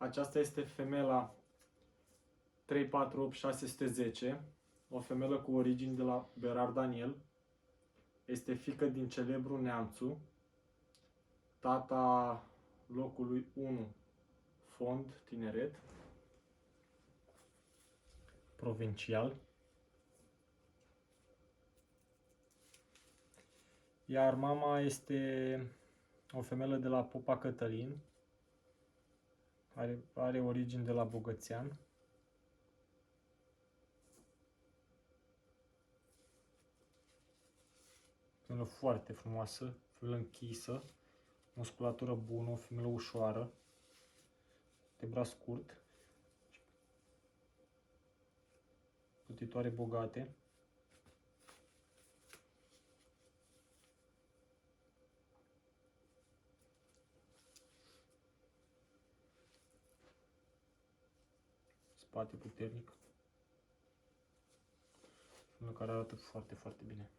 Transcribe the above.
Aceasta este femela 348610, o femelă cu origini de la Berar Daniel. Este fiică din celebru Neamțu, tata locului 1, Fond Tineret, provincial. Iar mama este o femelă de la Popa Cătălin, are origini de la Bogățean. Femelă foarte frumoasă, femelă închisă, musculatură bună, o femelă ușoară, de braț scurt, plutitoare bogate. Spate puternic, femelă care arată foarte, foarte bine.